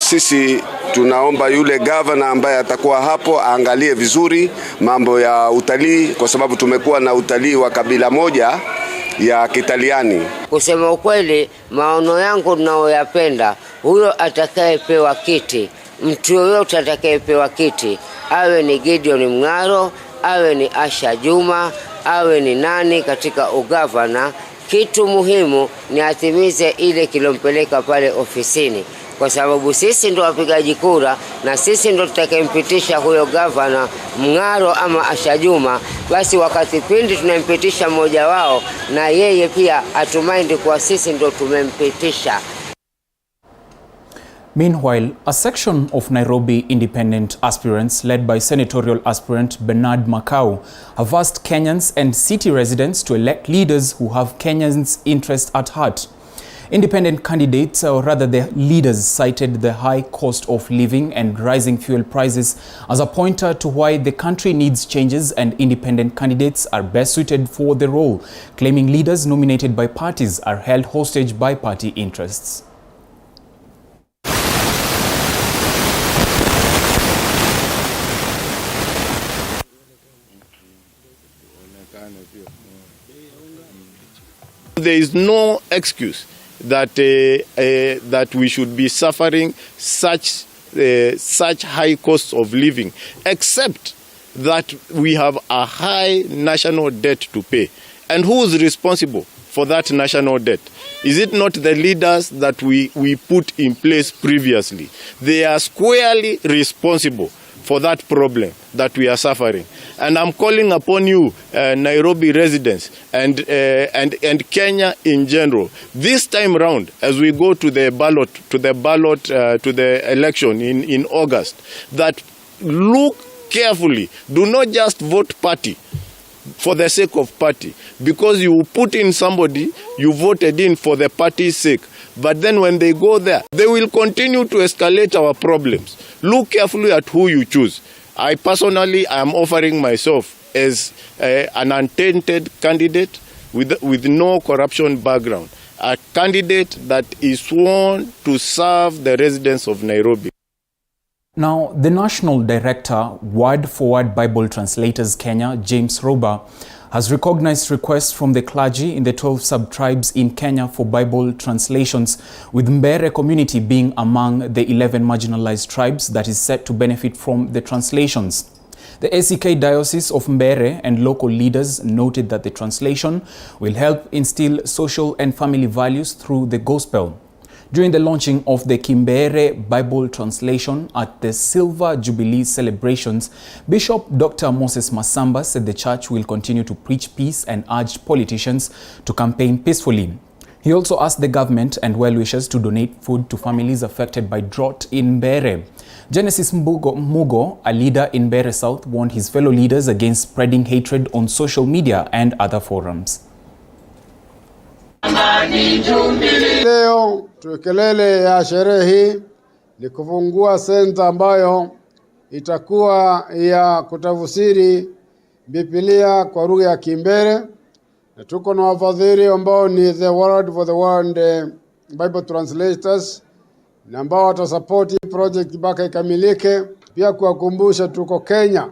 Sisi tunaomba yule governor ambaye atakuwa hapo aangalie vizuri mambo ya utalii, kwa sababu tumekuwa na utalii wa kabila moja ya Kitaliani. Kusema ukweli, maono yangu ninayoyapenda, huyo atakayepewa kiti, mtu yoyote atakayepewa kiti, awe ni Gideon Mng'aro, awe ni Asha Juma, awe ni nani katika ugavana, kitu muhimu ni atimize ile kilompeleka pale ofisini, kwa sababu sisi ndo wapigaji kura na sisi ndo tutakayempitisha huyo gavana Mng'aro ama Asha Juma. Basi wakati pindi tunampitisha mmoja wao, na yeye pia atumaini kwa sisi ndo tumempitisha. Meanwhile, a section of Nairobi independent aspirants led by senatorial aspirant Bernard Makau have asked Kenyans and city residents to elect leaders who have Kenyans' interest at heart. Independent candidates, or rather the leaders, cited the high cost of living and rising fuel prices as a pointer to why the country needs changes, and independent candidates are best suited for the role, claiming leaders nominated by parties are held hostage by party interests. There is no excuse that that we should be suffering such high costs of living, except that we have a high national debt to pay. And who is responsible for that national debt? Is it not the leaders that we put in place previously? They are squarely responsible for that problem that we are suffering. And I'm calling upon you, Nairobi residents and Kenya in general, this time round, as we go to the election in August, that look carefully. Do not just vote party for the sake of party, because you put in somebody you voted in for the party's sake, but then when they go there, they will continue to escalate our problems. Look carefully at who you choose. I personally am offering myself as an untainted candidate with no corruption background, a candidate that is sworn to serve the residents of Nairobi. Now, the National Director, Word for Word Bible Translators Kenya, James Roba, has recognized requests from the clergy in the 12 sub-tribes in Kenya for Bible translations, with Mbere community being among the 11 marginalized tribes that is set to benefit from the translations. The ACK Diocese of Mbere and local leaders noted that the translation will help instill social and family values through the gospel. During the launching of the Kimbere Bible translation at the Silver Jubilee celebrations, Bishop Dr. Moses Masamba said the church will continue to preach peace and urged politicians to campaign peacefully. He also asked the government and well-wishers to donate food to families affected by drought in Mbere. Genesis Mugo, a leader in Mbere South, warned his fellow leaders against spreading hatred on social media and other forums. Leo tukelele ya sherehe hii ni kufungua senta ambayo itakuwa ya kutafsiri Biblia kwa lugha ya Kimbere, na tuko na wafadhili ambao ni the Word for the World Bible Translators, na ambao watasupport project mpaka ikamilike. Pia kuwakumbusha tuko Kenya.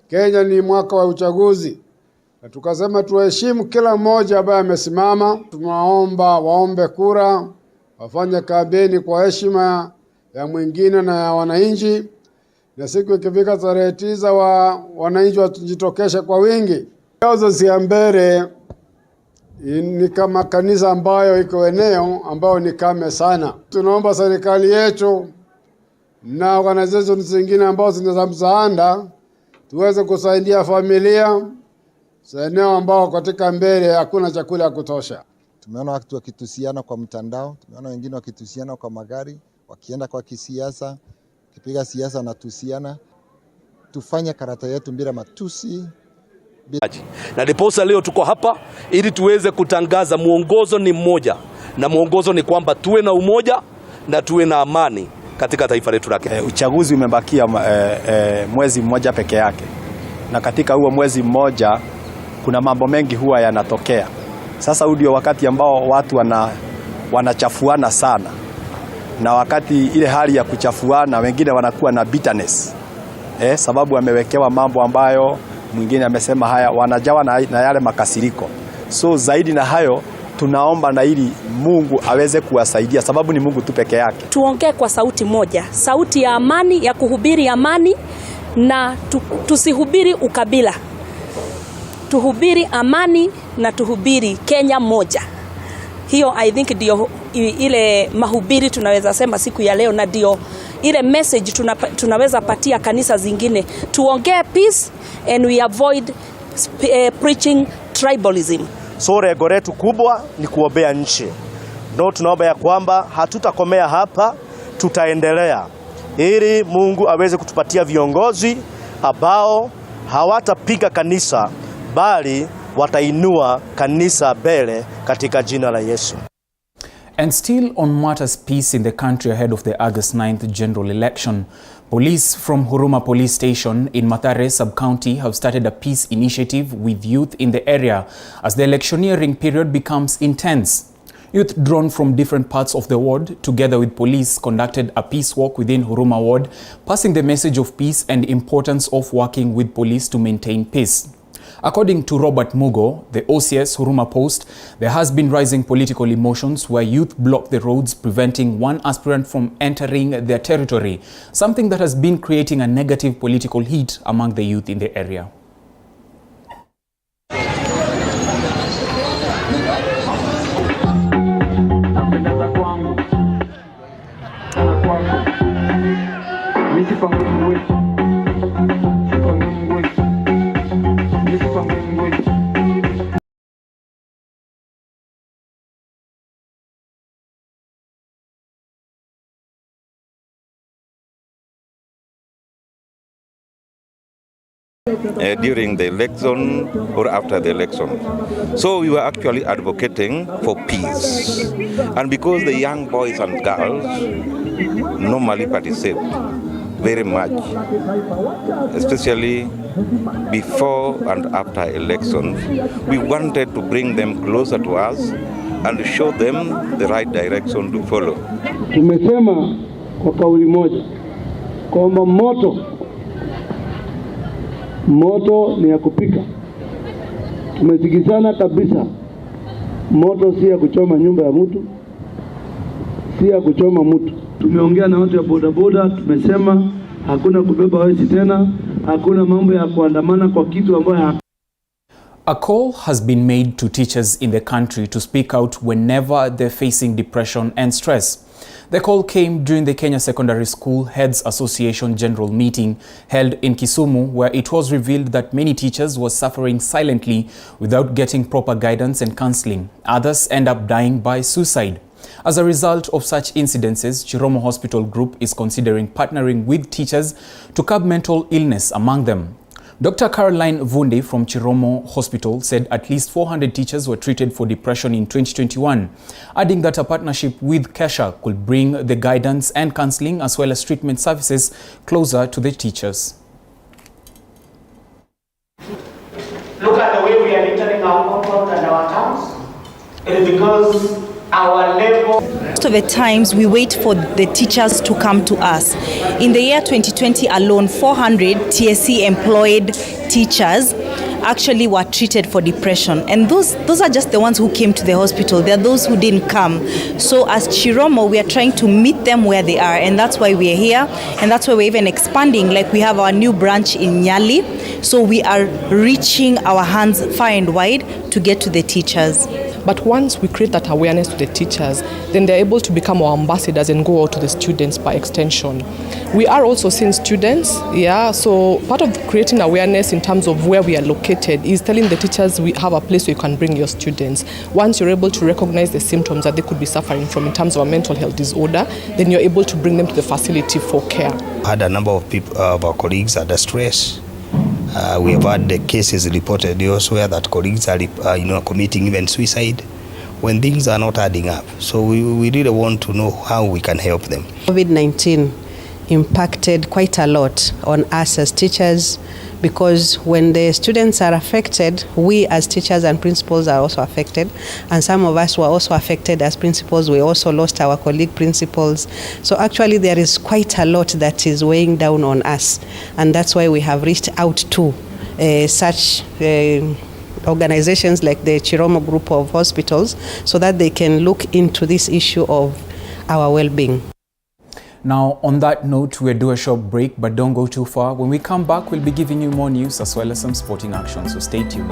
Kenya ni mwaka wa uchaguzi, na tukasema tuheshimu kila mmoja ambaye amesimama. Tunaomba waombe kura, wafanye kampeni kwa heshima ya mwingine na ya wananchi, na siku ikifika tarehe 9 wananchi wajitokeshe kwa wingi. Diocese ya Mbere ni kama kanisa ambayo iko eneo ambayo ni kame sana. Tunaomba serikali yetu na organizations zingine ambazo zinaweza msaada tuweze kusaidia familia eneo ambao katika Mbere hakuna chakula ya kutosha. Tumeona watu wakitusiana kwa mtandao, tumeona wengine wakitusiana kwa magari, wakienda kwa kisiasa, kipiga siasa na tusiana. Tufanye karata yetu bila matusi. Na ndiposa leo tuko hapa ili tuweze kutangaza muongozo ni mmoja, na muongozo ni kwamba tuwe na umoja na tuwe na amani katika taifa letu la Kenya. Uchaguzi umebakia mwezi mmoja peke yake, na katika huo mwezi mmoja kuna mambo mengi huwa yanatokea. Sasa huu ndio wakati ambao watu wanachafuana sana, na wakati ile hali ya kuchafuana wengine wanakuwa na bitterness. Sababu wamewekewa mambo ambayo mwingine amesema haya, wanajawa na yale makasiriko. So zaidi na hayo tunaomba na ili Mungu aweze kuwasaidia, sababu ni Mungu tu peke yake. Tuongee kwa sauti moja, sauti ya amani, ya kuhubiri amani, na tusihubiri ukabila. Tuhubiri amani na tuhubiri Kenya moja. Hiyo I think ndio ile mahubiri tunaweza sema siku ya leo, na ndio ile message tunaweza patia kanisa zingine. Tuongee peace and we avoid preaching tribalism. So lengo letu kubwa ni kuombea nchi. Ndio tunaomba ya kwamba hatutakomea hapa, tutaendelea ili Mungu aweze kutupatia viongozi ambao hawatapiga kanisa bali watainua kanisa mbele katika jina la Yesu. And still on matters peace in the country ahead of the August 9th general election, police from Huruma Police Station in Mathare sub-county have started a peace initiative with youth in the area as the electioneering period becomes intense. Youth drawn from different parts of the ward, together with police, conducted a peace walk within Huruma ward, passing the message of peace and importance of working with police to maintain peace. According to Robert Mugo, the OCS Huruma Post, there has been rising political emotions where youth block the roads, preventing one aspirant from entering their territory, something that has been creating a negative political heat among the youth in the area. During the election or after the election. So we were actually advocating for peace. And because the young boys and girls normally participate very much, especially before and after elections, we wanted to bring them closer to us and show them the right direction to follow. Tumesema kwa kauli moja kwamba moto ni ya kupika. Tumesikizana kabisa, moto si ya kuchoma nyumba ya mtu, si ya kuchoma mtu. Tumeongea na watu ya bodaboda, tumesema hakuna kubeba wezi tena, hakuna mambo ya kuandamana kwa kitu ambayo. A call has been made to teachers in the country to speak out whenever they're facing depression and stress. The call came during the Kenya Secondary School Heads Association General Meeting held in Kisumu, where it was revealed that many teachers were suffering silently without getting proper guidance and counseling. Others end up dying by suicide. As a result of such incidences, Chiromo Hospital Group is considering partnering with teachers to curb mental illness among them. Dr. Caroline Vunde from Chiromo Hospital said at least 400 teachers were treated for depression in 2021, adding that a partnership with Kesha could bring the guidance and counseling as well as treatment services closer to the teachers. Look at the way we are entering our compound and our towns. It is because our level. Most of the times we wait for the teachers to come to us. In the year 2020 alone, 400 TSC employed teachers actually were treated for depression, and those are just the ones who came to the hospital. There are those who didn't come. So as Chiromo, we are trying to meet them where they are, and that's why we are here, and that's why we're even expanding. Like we have our new branch in Nyali, so we are reaching our hands far and wide to get to the teachers. But once we create that awareness to the teachers, then they're able to become our ambassadors and go out to the students by extension. We are also seeing students, so part of creating awareness in terms of where we are located is telling the teachers we have a place where you can bring your students. Once you're able to recognize the symptoms that they could be suffering from in terms of a mental health disorder, then you're able to bring them to the facility for care. I had a number of people, of our colleagues under stress. We have had the cases reported elsewhere that colleagues are committing even suicide when things are not adding up. So we really want to know how we can help them. COVID-19 impacted quite a lot on us as teachers, because when the students are affected, we as teachers and principals are also affected, and some of us were also affected as principals. We also lost our colleague principals. So actually there is quite a lot that is weighing down on us, and that's why we have reached out to such organizations like the Chiromo Group of Hospitals, so that they can look into this issue of our well-being. Now, on that note, we'll do a short break, but don't go too far. When we come back, we'll be giving you more news as well as some sporting action, so stay tuned.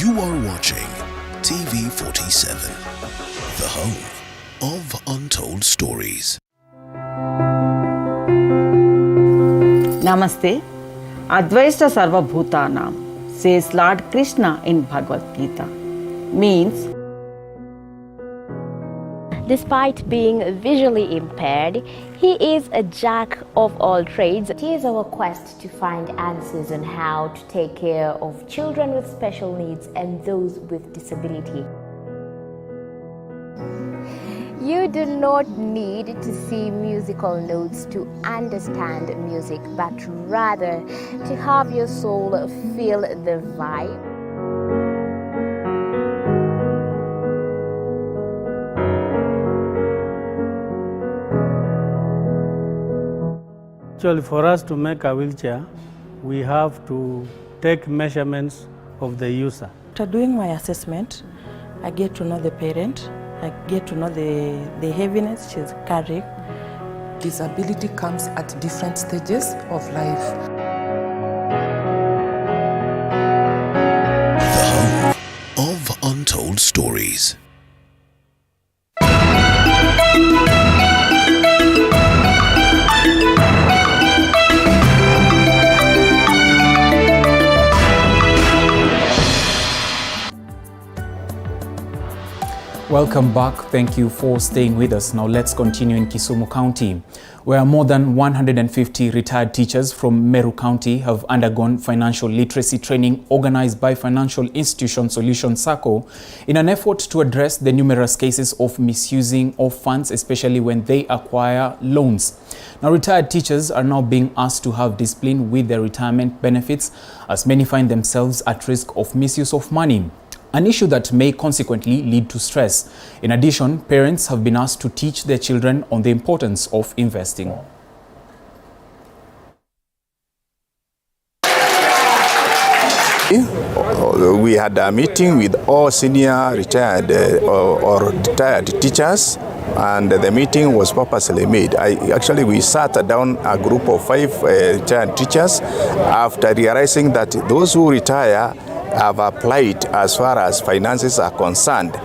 You are watching TV 47, the home of untold stories. Namaste. Advaita Sarva Bhutanam, says Lord Krishna in Bhagavad Gita, means despite being visually impaired, he is a jack of all trades. It is our quest to find answers on how to take care of children with special needs and those with disability. You do not need to see musical notes to understand music, but rather to have your soul feel the vibe. Actually, for us to make a wheelchair, we have to take measurements of the user. After doing my assessment, I get to know the parent. I get to know the heaviness she's carrying. Disability comes at different stages of life. The home of untold stories. Welcome back. Thank you for staying with us. Now let's continue in Kisumu County, where more than 150 retired teachers from Meru County have undergone financial literacy training organized by Financial Institution Solution SACCO in an effort to address the numerous cases of misusing of funds, especially when they acquire loans. Now, retired teachers are now being asked to have discipline with their retirement benefits, as many find themselves at risk of misuse of money, an issue that may consequently lead to stress. In addition, parents have been asked to teach their children on the importance of investing. We had a meeting with all senior retired or retired teachers, and the meeting was purposely made. We sat down a group of 5 retired teachers after realizing that those who retire have applied as far as finances are concerned.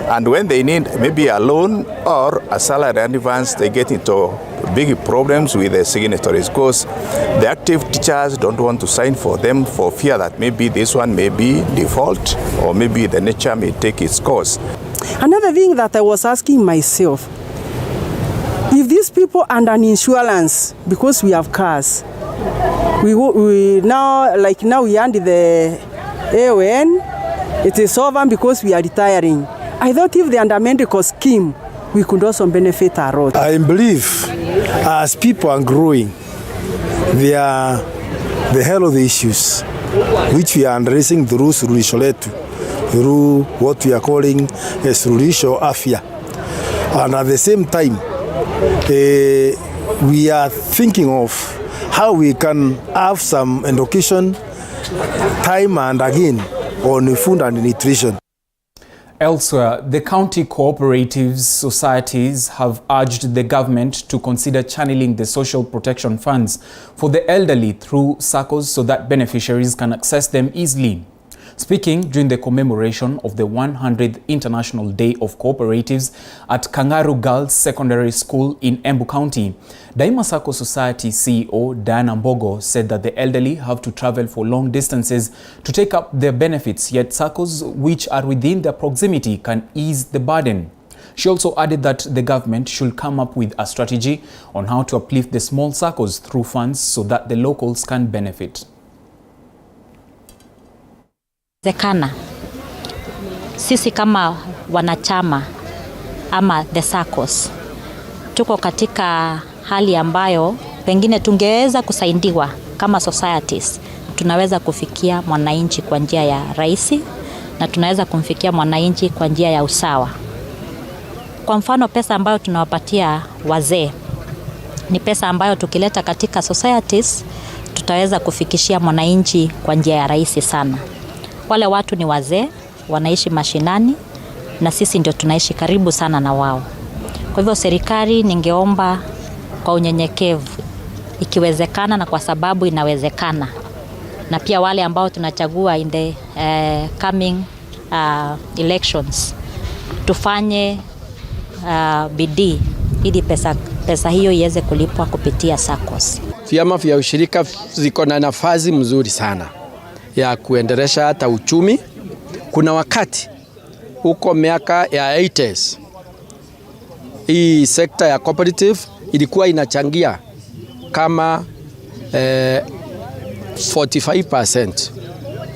And when they need maybe a loan or a salary advance, they get into big problems with the signatories, because the active teachers don't want to sign for them for fear that maybe this one may be default, or maybe the nature may take its course. Another thing that I was asking myself, if these people under an insurance, because we have cars, we now we under the AON, it is over because we are retiring. I thought if the under medical scheme, we could also benefit our road. I believe as people are growing, they are the hell of the issues which we are addressing through suluhisho letu, through what we are calling a suluhisho afya. And at the same time, we are thinking of how we can have some education time and again on food and nutrition. Elsewhere, the county cooperatives societies have urged the government to consider channeling the social protection funds for the elderly through SACCOs so that beneficiaries can access them easily. Speaking during the commemoration of the 100th International Day of Cooperatives at Kangaru Girls Secondary School in Embu County, Daima SACCO Society CEO Diana Mbogo said that the elderly have to travel for long distances to take up their benefits, yet SACCOs which are within their proximity can ease the burden. She also added that the government should come up with a strategy on how to uplift the small circles through funds so that the locals can benefit. Sisi kama wanachama ama the circles tuko katika hali ambayo pengine tungeweza kusaidiwa kama societies. Tunaweza kufikia mwananchi kwa njia ya rahisi na tunaweza kumfikia mwananchi kwa njia ya usawa. Kwa mfano, pesa ambayo tunawapatia wazee ni pesa ambayo tukileta katika societies tutaweza kufikishia mwananchi kwa njia ya rahisi sana. Wale watu ni wazee, wanaishi mashinani na sisi ndio tunaishi karibu sana na wao. Kwa hivyo serikali ningeomba kwa unyenyekevu, ikiwezekana na kwa sababu inawezekana, na pia wale ambao tunachagua in the coming elections, tufanye bidii ili pesa hiyo iweze kulipwa kupitia SACCOS. Vyama vya ushirika ziko na nafasi mzuri sana ya kuendelesha hata uchumi. Kuna wakati huko miaka ya 80s hii sekta ya cooperative ilikuwa inachangia kama 45%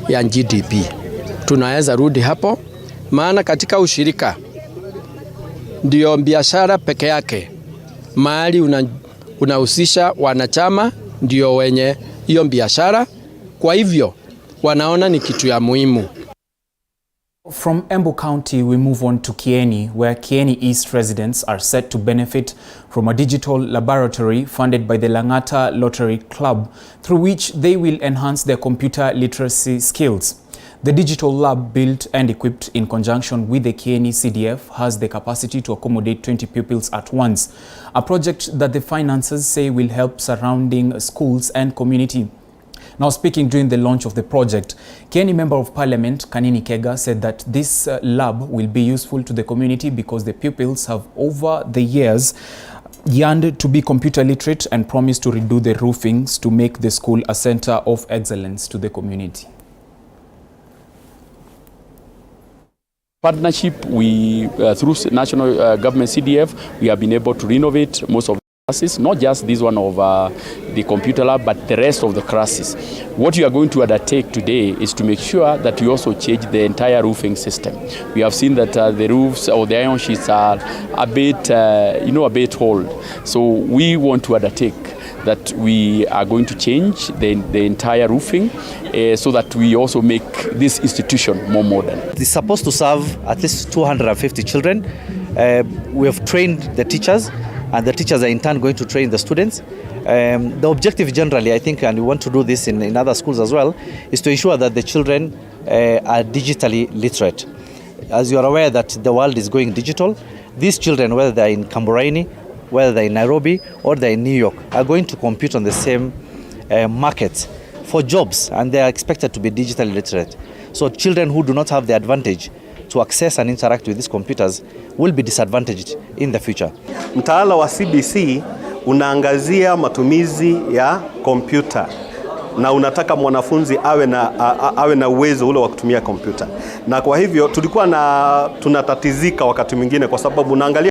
ya GDP. Tunaweza rudi hapo, maana katika ushirika ndio biashara peke yake. Mahali unahusisha wanachama ndio wenye hiyo biashara, kwa hivyo wanaona ni kitu ya muhimu. From Embu County, we move on to Kieni, where Kieni East residents are set to benefit from a digital laboratory funded by the Langata Lottery Club, through which they will enhance their computer literacy skills. The digital lab, built and equipped in conjunction with the Kieni CDF, has the capacity to accommodate 20 pupils at once, a project that the financiers say will help surrounding schools and community. Now, speaking during the launch of the project, Kieni Member of Parliament Kanini Kega said that this lab will be useful to the community because the pupils have over the years yearned to be computer literate and promised to redo the roofings to make the school a center of excellence to the community. Partnership, we through national government CDF, we have been able to renovate most of classes, not just this one of the computer lab, but the rest of the classes. What we are going to undertake today is to make sure that we also change the entire roofing system. We have seen that the roofs or the iron sheets are a bit, a bit old. So we want to undertake that we are going to change the entire roofing so that we also make this institution more modern. It's supposed to serve at least 250 children. We have trained the teachers, and the teachers are in turn going to train the students. The objective generally, I think, and we want to do this in other schools as well, is to ensure that the children are digitally literate. As you are aware that the world is going digital, these children, whether they're in Kamboraini, whether they're in Nairobi or they're in New York, are going to compete on the same markets for jobs, and they are expected to be digitally literate. So children who do not have the advantage to access and interact with these computers will be disadvantaged in the future. Mtaala wa CBC unaangazia matumizi ya kompyuta na unataka mwanafunzi awe na uwezo ule wa kutumia kompyuta. Na kwa hivyo tulikuwa tunatatizika wakati mwingine kwa sababu unaangalia